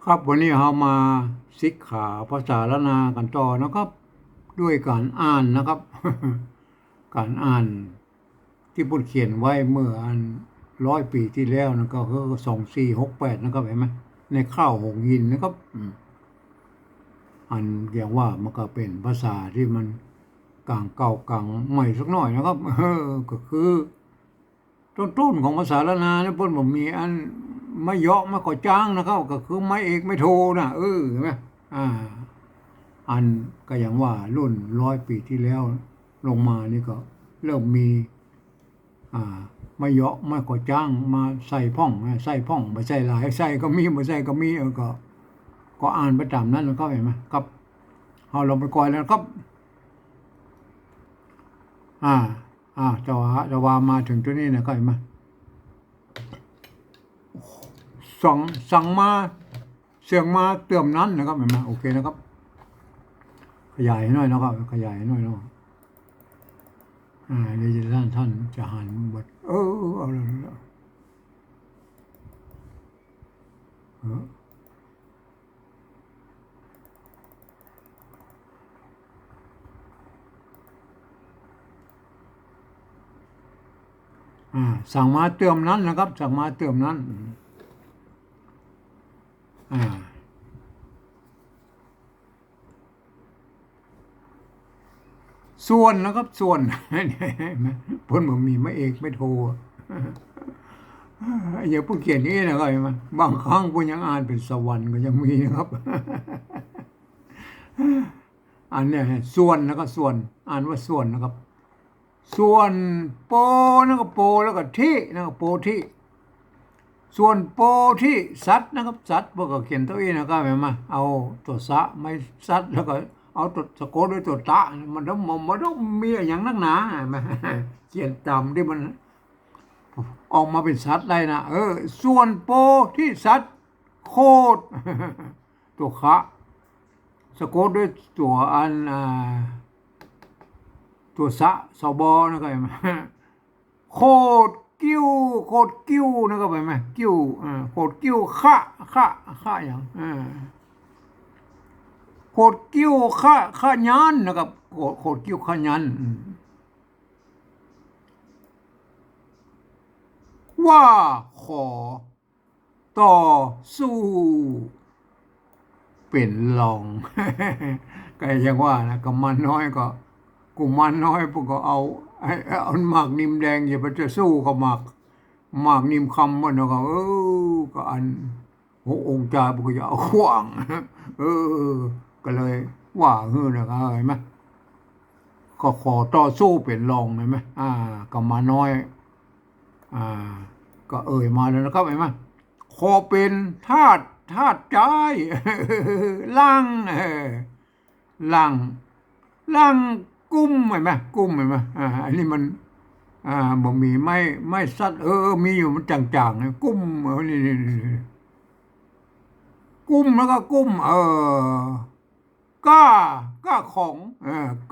ครับวันนี้เรามาศึกษาภาษาละนากันต่อนะครับด้วยการอ่านนะครับการอ่านที่พุทธเขียนไว้เมื่อ100 ปีที่แล้วนะก็คือ2468นะครับเห็นไหมในข้าวหงหินนะครับอันอย่างว่ามันก็เป็นภาษาที่มันกลางเก่ากลางใหม่สักหน่อยนะครับก็คือต้นของภาษาละนาเนี่ยเพิ่นบ่มีอันไม่เยาะไม่ก่อจ้างนะครับก็คือไม่เอกไม่โทนะเห็นไหมอ่า อันก็อย่างว่ารุ่น100 ปีที่แล้วลงมานี่ก็เริ่มมีอ่าไม่เยาะไม่ก่อจ้างมาใส่พ่องใส่พ่องไม่ใส่หลายใส่ก็มีไม่ใส่ก็มีก็อ่านไปตามนั้นแล้วก็เห็นไหมครับเอาลงไปก่อนแล้วครับอ่าจะว่ามาถึงตัวนี้นะก็เห็นไหมสั่งมาเสียงมาเติมนั้นนะครับเห็นไหมโอเคนะครับขยายหน่อยนะครับขยายหน่อยเนาะเดี๋ยวท่านจะหันบทเอาเลยสั่งมาเติมนั้นนะครับสั่งมาเติมนั้นส่วนนะครับส่วนเพิ่นบ่มีไม่เอกไม่โทอย่าพูดเขียนนี้นะครับมันบางครั้งเพิ่นยังอ่านเป็นสวรรค์ก็ยังมีนะครับอันเนี้ยส่วนแล้วก็ส่วนอ่านว่าส่วนนะครับส่วนโปนะครับโปแล้วก็ที่นะครับโปที่ส่วนโปที่สัตว์นะครับสัตว์พวกก็เขียนตัวนี้นะครับเห็นไหมเอาตัวสะไม่สัตว์แล้วก็เอาตัวสะกดด้วยตัวตะมันต้องมีอย่างนักหนาเห็นไหมเขียนตามที่มันออกมาเป็นสัตว์ได้นะส่วนโปที่สัตว์โคตรตัวคะสะกดด้วยตัวตัวสะสบนะครับเห็นไหมโคตรกิ้วโคตรกิ้วนะครับเห็นไหมกิ้วโคตรกิ้วคะอย่างโคตรกิ้วคะยันนะครับโคตรกิ้วคะยันว่าขอต่อสู้เป็นรองก็ยังว่านะก็มันน้อยก็กุมารน้อยพวกก็เอาหมากนิมแดงอย่าไปจะสู้กับหมากนิมคำมันก็ก็อันหัวองค์จ่าพวกก็จะเอาขวางก็เลยว่านะครับเห็นไหมก็ขอต่อสู้เป็นรองเห็นไหมก็มาน้อยอ่าก็มาแล้วนะครับเห็นไหมขอเป็นทาสใจล่างล่างล่างกุ้มเห็นไหมกุ้มเห็นไหมอันนี้มันบ่มีไม่สัตว์มีอยู่มันจางๆกุ้มนี่กุ้มแล้วก็กุ้มก้าก้าของ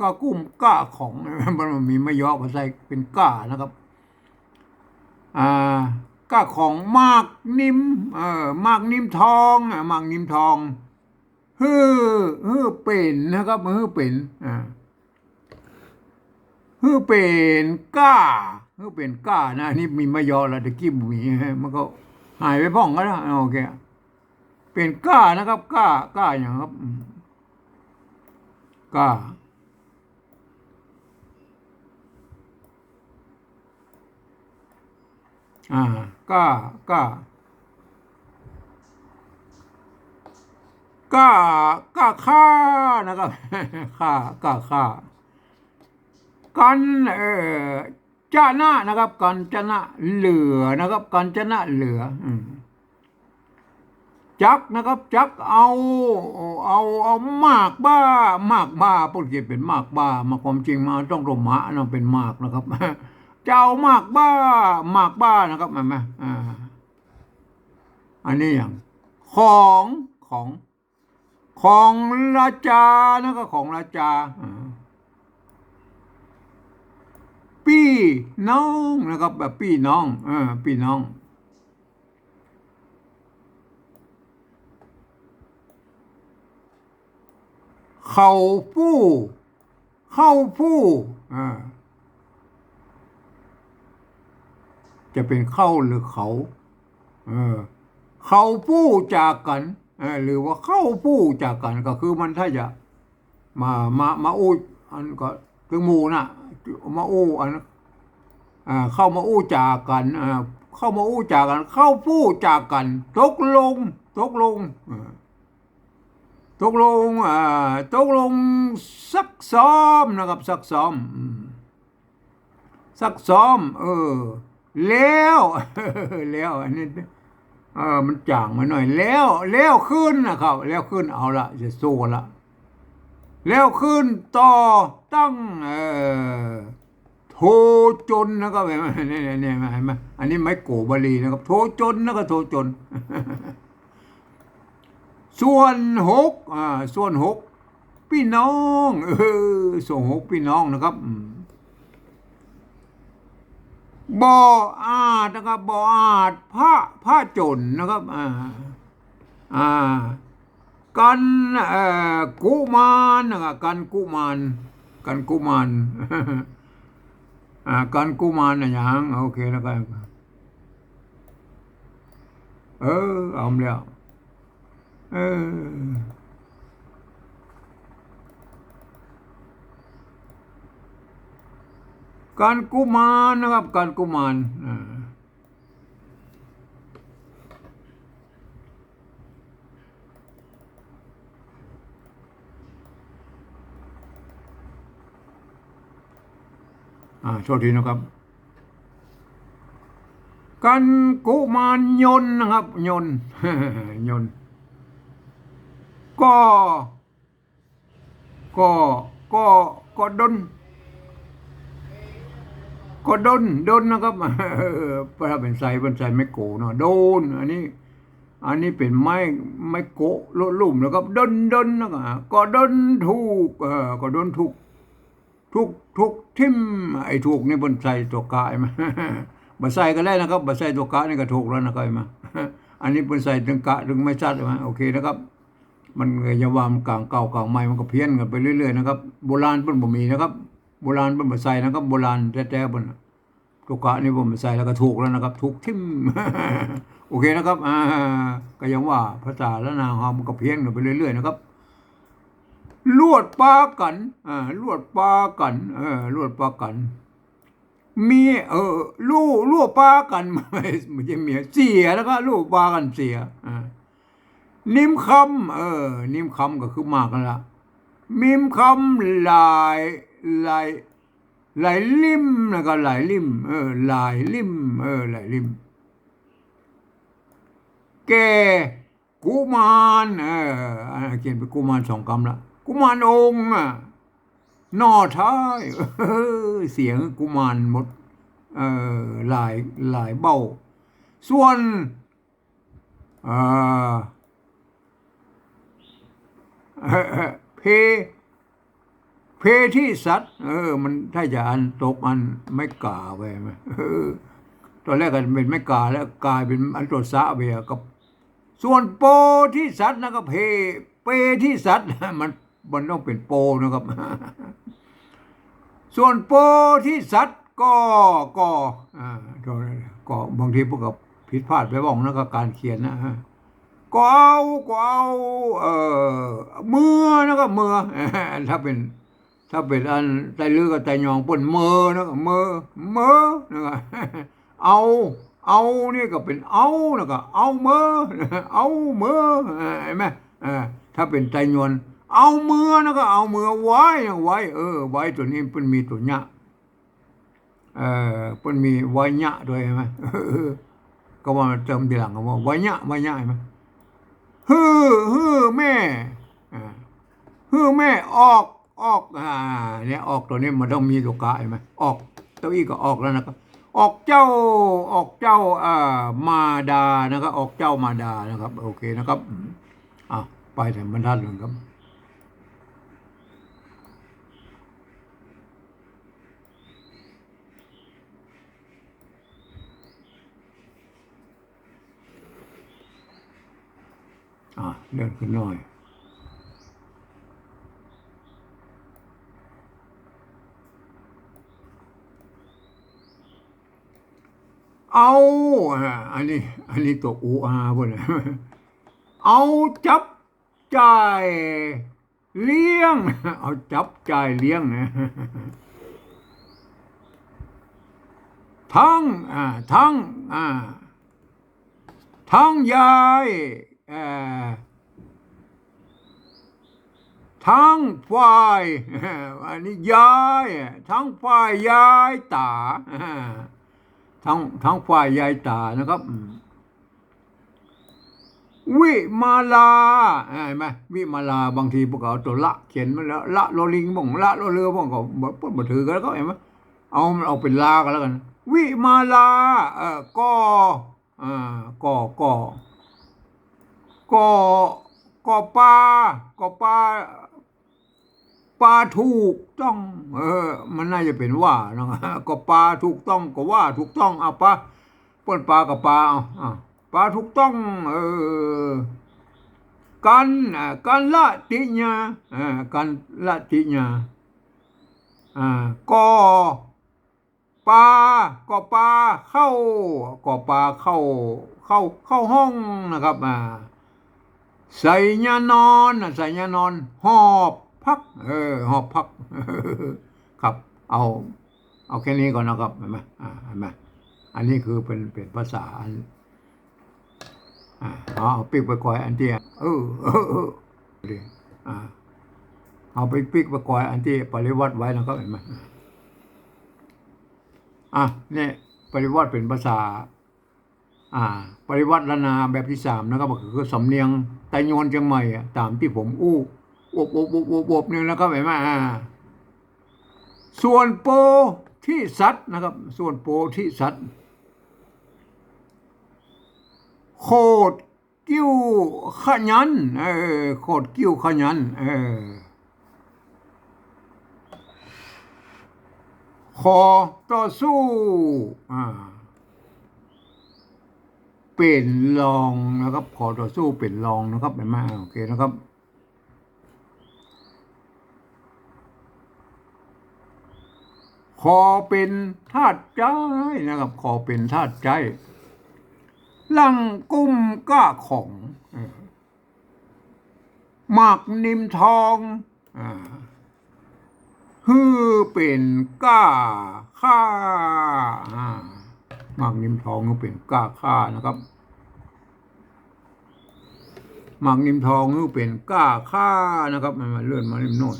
ก้ากุ้มก้าของมันมีไม่ย่อมาใส่เป็นก้านะครับอ่าก้าของมากนิ่มมากนิ่มทองมากนิ่มทองเป็นนะครับเป็นเป็นก้าเป็นก้านะนี่มีไม่ย่อแล้วตะกี้มีมันก็หายไปพ่องก็แล้วโอเคเป็นก้านะครับก้าอย่างครับก้าก้าก้าก้าก้าฆ่านะครับฆ่ากันจ้าหน้านะครับกันจ้าหน้าเหลือนะครับกันจ้าหน้าเหลือจักนะครับจักเอามากบ้าพวกที่เป็นมากบ้ามาความจริงมาต้องรมะนะเป็นมากนะครับเจ้ามากบ้านะครับเห็นไหมอันนี้อย่างของของของราชานะครับของราชาพี่น้องนะครับแบบพี่น้องพี่น้อง เขาผู้เข้าผู้จะเป็นเข้าหรือเขาเออเขาผู้จากกันหรือว่าเข้าผู้จากกันก็คือมันถ้าจะมาอู้อันก็ถึงหมู่นะมาอู้อันเข้ามาอู้จากกันเข้ามาอู้จากกันเข้าผู้จากกันตกลงตกลงตกลงซักซ้อมนะครับซักซ้อมซักซ้อมแล้วแล้วอันนี้มันจางมาหน่อยแล้วขึ้นนะครับแล้วขึ้นเอาละจะสู้ละแล้วขึ้นต่อตั้งโทจนนะครับเนี่ยเห็นไหมอันนี้ไม้โกบาลีนะครับโทจนนะครับโทจนส่วนหกส่วนหกพี่น้องส่วนหกพี่น้องนะครับบ่ออาจนะครับบ่ออาจผ้าจนนะครับกันกุมารนะครับกันกุมารกันกุมารกันกุมารนะยังโอเคแล้วกันเอาแล้วการกุมารนะครับการกุมารโทษทีนะครับการกุมารยนต์นะครับยนต์ยนต์ก็ก็ก็ก็ดนก็ดนนะครับถ้าเป็นไซไม่โกเนาะโดนอันนี้เป็นไม้โกลุ่มนะครับดนนะครับก็ดนถูกก็ดนทุกทิมไอ้ถูกนี่บนใส่ตัวกายมาบ่ใส่ก็ได้นะครับบ่ใส่ตัวกะนี่ก็ถูกแล้วนะครับมาอันนี้บนใส่ถึงกะถึงไม่ชัดมาโอเคนะครับมันอย่าว่ามันกลางเก่ากลางใหม่มันก็เพี้ยนกันไปเรื่อยๆนะครับโบราณเพิ่นบ่มีนะครับโบราณเพิ่นบ่ใส่นะครับโบราณแท้ๆเพิ่นตัวกะนี่บ่ใส่แล้วก็ถูกแล้วนะครับถูกทิมโอเคนะครับก็ยังว่าภาษาละนามมันก็เพี้ยนกันไปเรื่อยๆนะครับลวดปากันลวดปากันลวดปากันมีลู่ปากันไม่ใช่เมียเสียแล้วก็ลู่ปากันเสียนิมคำนิมคำก็คือมากนั่นละมิมคำลายลิ่มนะก็ลายลิ่มลายลิ่มลายลิ่มแกกุมารเขียนเป็นกุมารสองคำละกุมารองค์นอท้ายเสียงกุมารหมดหลายเบ้าส่วนเพเพที่สัตว์มันถ้าจะอันตกอันไม่กาไปไหมตอนแรกก็เป็นไม่กาแล้วกลายเป็นอันตัวสะไปกับส่วนโปที่สัตว์นะครับเปที่สัตว์มันต้องเป็นโปนะครับส่วนโปที่สัตว์ก็บางทีพวกกับผิดพลาดไปบ้างนะก็การเขียนนะก็เอามือนะครับมือถ้าเป็นอันไตลือกับไตยองป่นมือนะครับมือนะครับเอานี่ก็เป็นเอาแล้วก็เอามือเอามือเห็นไหมถ้าเป็นไตยวนเอามือนะก็เอามือไว้ไว้ตัวนี้เป็นมีตัวเนี้ยเป็นมีไว้เนี้ยด้วยใช่ไหมก็ว่าเติมทีหลังก็ว่าไว้เนี้ยใช่ไหมฮือแม่ฮือแม่ออกเนี่ยออกตัวนี้มันต้องมีตัวกะใช่ไหมออกตัวอีก็ออกแล้วนะครับออกเจ้ามาดานะครับออกเจ้ามาดานะครับโอเคนะครับไปถึงบรรทัดหนึ่งครับเลื่อนขึ้นหน่อย เอาอันนี้ตัวอูอาบนเอาจับจ่ายเลี้ยงเอาจับจ่ายเลี้ยงนะทั้งทั้งทั้งยายทั้งฝ่ายอันนี้ยายทั้งฝ่ายยายตาทั้งฝ่ายยายตานะครับวิมาลาเห็นไหมวิมาลาบางทีพวกเขาตัวละเขียนมาแล้วละโลลิงบ้างละโลเรือบ้างก็บ่ถือกันแล้วก็เห็นไหมเอาเป็นลากันแล้วกันวิมาลาก็ก็ก็ก็ก็ปลาถูกต้องมันน่าจะเป็นว่านะก็ปลาถูกต้องก็ว่าถูกต้องเอาปลาป้นปลากับปลาปลาถูกต้องกันละติญากันละติญาก็ปลาเข้าก็ปลาเข้าห้องนะครับใส่ยานอนหอบพักหอบพักครับเอาแค่นี้ก่อนนะครับเห็นไหมอันนี้คือเป็นภาษาเอาปิกไปก่อยอันที่เอาไปปิกไปก่อยอันที่ปริวัติไว้นะครับเห็นไหมเนี่ยปริวัติเป็นภาษาปริวัติละนาแบบที่3นะครับก็คือสำเนียงไตโยนเชียงใหม่ตามที่ผมอบนึงนะครับเห็นไหมส่วนโปที่สัตว์นะครับส่วนโปที่สัตว์โคดกิ้วขยันโคดกิ้วขยันขอต่อสู้เป็นรองนะครับขอต่อสู้เป็นรองนะครับเห็นไหมโอเคนะครับขอเป็นธาตุใจนะครับขอเป็นธาตุใจลังกุ้มก้าของหมากนิมทองฮือเป็นก้าข้าหมากนิมทองก็เป็นก้าข้านะครับหมากนิมทองก็เป็นก้าข้านะครับมันมาเลื่อนมาเล่มโน่น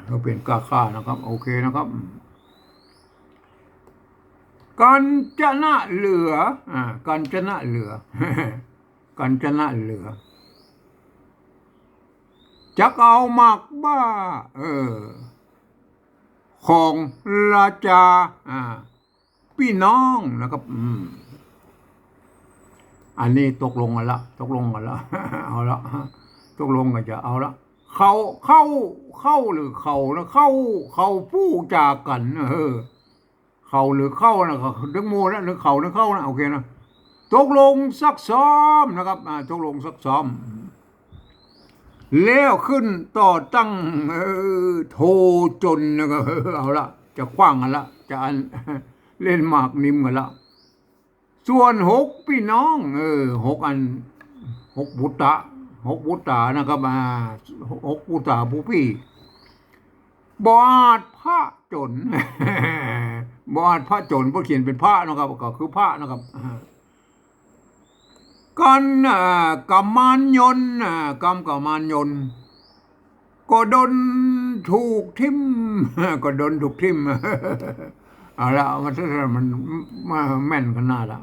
ก็เป็นก้าข้านะครับโอเคนะครับกันจนะเหลือกันจนะเหลือกันจนะเหลือจักเอาหมากบ้าของราชาพี่น้องนะครับอันนี้ตกลงกันละเอาละตกลงกันจะเอาละเข้าหรือเขานะเข้าผู้จากกันเขาหรือเข้านะนึกโมนะหรือเขาหรือเข้านะโอเคนะตกลงซักซ้อมนะครับตกลงซักซ้อมแล้วขึ้นต่อตั้งโทจนนะครับเอาละจะคว้างกันละจะเล่นหมากนิมกันละส่วน6พี่น้อง6 อัน6บุตรนะครับ6บุตรผู้พี่บาดพระจนบาดพระจนเพราะเขียนเป็นพระนะครับก็คือพระนะครับกันกัมมานยนกัมมานยนก็ดนถูกทิมเอาละมันแม่นขนาดละ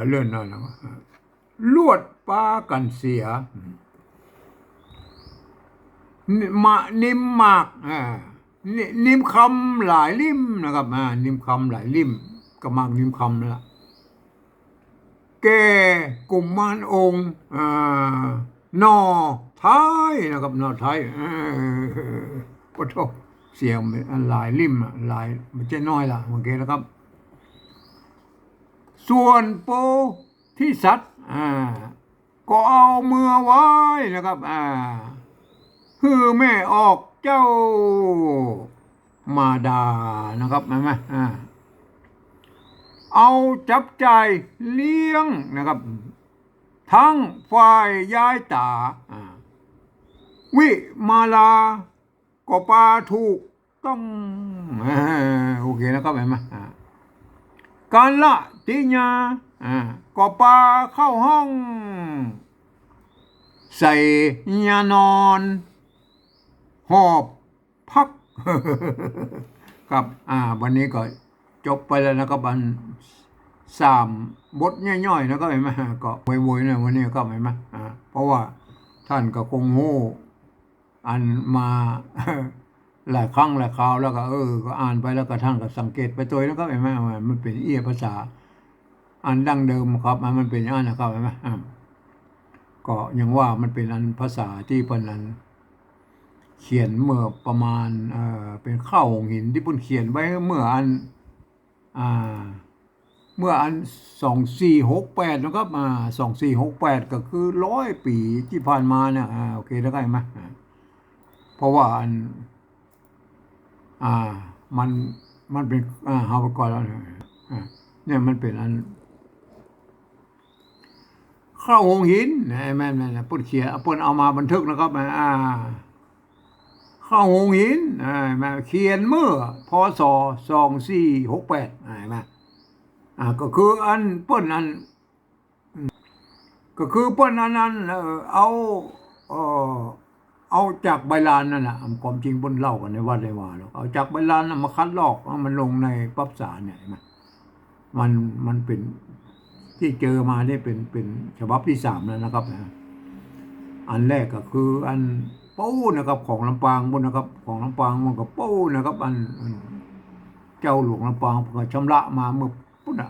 เลื่อนหน่อยนะลวดปากันเสียนิมมากนิมคำหลายลิ่มนะครับนิมคำหลายลิ่มก็มากนิมคำนั่นแหละแกกุมมารองค์นอท้ายนะครับนอท้ายขอโทษเสียงหลายลิ่มหลายไม่ใช่น้อยละโอเคนะครับส่วนโปที่สัตว์ก็เอามือไว้นะครับคือแม่ออก เจ้ามาดานะครับเห็นไหมเอาจับใจายเลี้ยงนะครับทั้งฝ่ายย้ายตาวิมาลาก็ปาถูกต้องโอเคนะครับเห็นไหมการละติญาก็ปาเข้าห้องใส่ยานอนหอบพักครับวันนี้ก็จบไปแล้วนะครับอัน3 บทย่อยๆนะครับเห็นไหมก็โวยๆนะวันนี้ก็เห็นไหมเพราะว่าท่านก็คงโง่อันมา หลายครั้งหลายคราวแล้วก็ก็อ่านไปแล้วก็ท่านก็สังเกตไปตัวนะครับเห็นไหมมันเป็นภาษาอันดั้งเดิมครับมันเป็นอย่างนั้นนะครับเห็นไหมก็ยังว่ามันเป็นอันภาษาที่เพิ่นนั้นเขียนเมื่อประมาณเป็นข้าวหงหินที่เพิ่นเขียนไว้เมื่ออัน2468นะครับ2468ก็คือ100 ปีที่ผ่านมาเนี่ยโอเคแล้วก็เห็นไหมเพราะว่าอันมันเป็นเฮาไปก่อนแล้วเนี่ยมันเป็นอันข้าวหงหินแม่นเพิ่นเขียนเพิ่นเอามาบันทึกนะครับข้าวหงหินมาเขียนเมื่อพศ2468เห็นไหมก็คืออันเปิ้นอันก็คือเปิ้นอันนั้นเอาจากใบลานนั่นน่ะความจริงเปิ้นเล่ากันในวัดในวาแล้วเอาจากใบลานมาคัดลอกมันลงในปับสารเนี่ยเห็นไหมมันเป็นที่เจอมาเนี่ยเป็นฉบับที่3แล้วนะครับอันแรกก็คืออันปูนะครับของลำปางบนนะครับของลำปางมันก็ปูนะครับอันเจ้าหลวงลำปางก็ชำระมาเมื่อปุ่น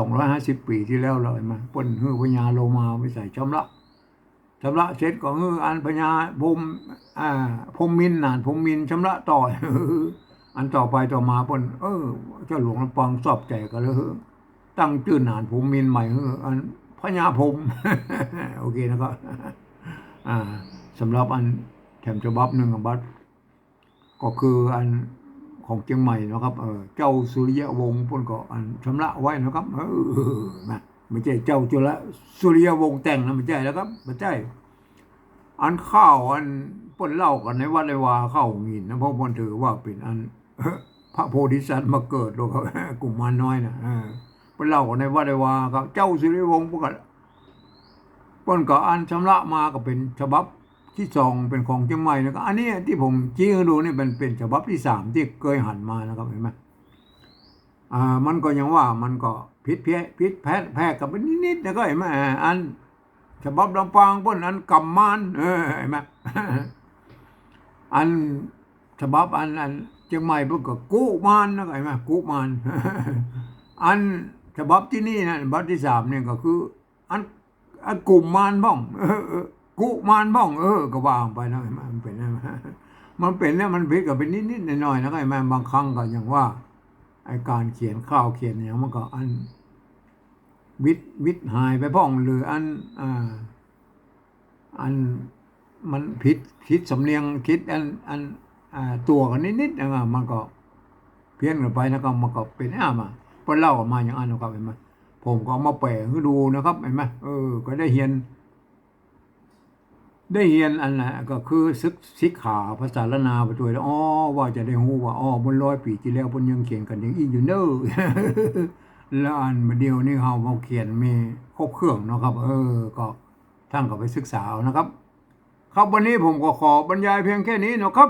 250 ปีที่แล้วเลยมาปุ่นฮือพญาโลมาไปใส่ชำระเสร็จก็ฮืออันพญาพรหมมินนานพรหมมินชำระต่ออันต่อไปต่อมาปุ่นเจ้าหลวงลำปางสอบใจก็เลยตั้งชื่อนานพรหมมินใหม่อันพญาพรหมโอเคนะครับสำหรับอันแถมฉบับหนึ่งบัตรก็คืออันของเชียงใหม่นะครับเจ้าสุริยวงศ์พุ่นก็อันชำระไว้นะครับไม่ใช่เจ้าจุลสุริยวงศ์แต่งนะไม่ใช่แล้วครับไม่ใช่อันข้าวอันพุ่นเล่ากันในวัดในวาข้าวหินนะเพราะพุ่นถือว่าเป็นอันพระโพธิสัตว์มาเกิดแล้วครับกุมารน้อยนะพุ่นเล่ากันในวัดในวาครับเจ้าสุริยวงศ์พุ่นก็อันชำระมาก็เป็นฉบับที่2เป็นของเชียงใหม่นะครับอันนี้ที่ผมชี้ให้ดูนี่เป็นฉบับที่3ที่เคยหันมานะครับเห็นไหมมันก็ยังว่ามันก็ผิดแพ้กับนิดๆนะก็เห็นไหมอันฉบับลำปางพุ่นอันกำมานเห็นไหมอันฉบับอันเชียงใหม่พุ่นก็กุมารนะเห็นไหมกุมารอันฉบับที่นี่นะฉบับที่3เนี่ยก็คืออันกุมารบ้องกุมารบ้องก็วางไปนะมันเป็นเนี่ยมันผิดกับเป็นนิดๆหน่อยๆนะไอ้แม่บางครั้งก็อย่างว่าไอ้การเขียนข้าวเขียนอย่างมันก็อันวิทย์หายไปบ้องหรืออันมันผิดสำเนียงคิดอันตัวกันนิดๆนะมันก็เพี้ยนกันไปนะครับมันก็เป็นมาพอเล่าออกมาอย่างนั้นนะครับเห็นไหมผมก็มาแปลให้ดูนะครับเห็นไหมก็ได้เรียนอันน่ะก็คือศึกษาภาษาละนาไปตัวแล้วว่าจะได้ฮู้ว่าบน100 ปีที่แล้วเพิ่นยังเขียนกันอย่างอีอยู่เด้อ แล้วอันเดียวนี่เฮาเขียนมีครบเครื่องเนาะครับก็ท่านก็ไปศึกษาเอานะครับครับวันนี้ผมก็ขอบรรยายเพียงแค่นี้เนาะครับ